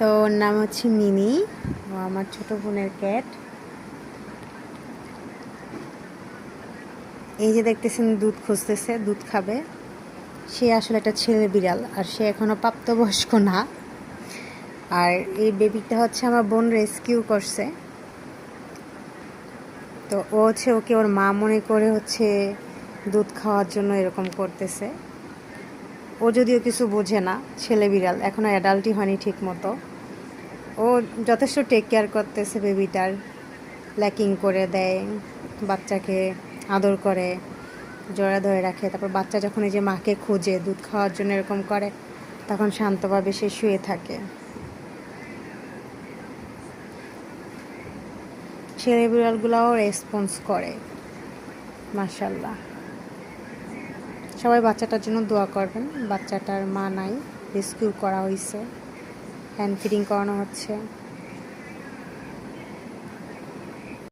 তো ওর নাম হচ্ছে মিনি, ও আমার ছোট বোনের ক্যাট। এই যে দেখতেছেন দুধ খুঁজতেছে, দুধ খাবে। সে আসলে একটা ছেলে বিড়াল, আর সে এখনো প্রাপ্তবয়স্ক না। আর এই বেবিটা হচ্ছে আমার বোন রেস্কিউ করছে। তো ও হচ্ছে ওকে ওর মা মনে করে হচ্ছে দুধ খাওয়ার জন্য এরকম করতেছে। ও যদিও কিছু বোঝে না, ছেলে বিড়াল এখনও অ্যাডাল্টই হয়নি ঠিক মতো। ও যথেষ্ট টেক কেয়ার করতেছে বেবিটার, ল্যাকিং করে দেয়, বাচ্চাকে আদর করে, জড়া ধরে রাখে। তারপর বাচ্চা যখন এই যে মাকে খোঁজে দুধ খাওয়ার জন্য এরকম করে, তখন শান্তভাবে সে শুয়ে থাকে। ছেলে বিড়ালগুলোও রেসপন্স করে, মাশাআল্লাহ। সবাই বাচ্চাটার জন্য দোয়া করবেন। বাচ্চাটার মা নাই, রেস্কিউ করা হয়েছে, হ্যান্ড ফিডিং করানো হচ্ছে।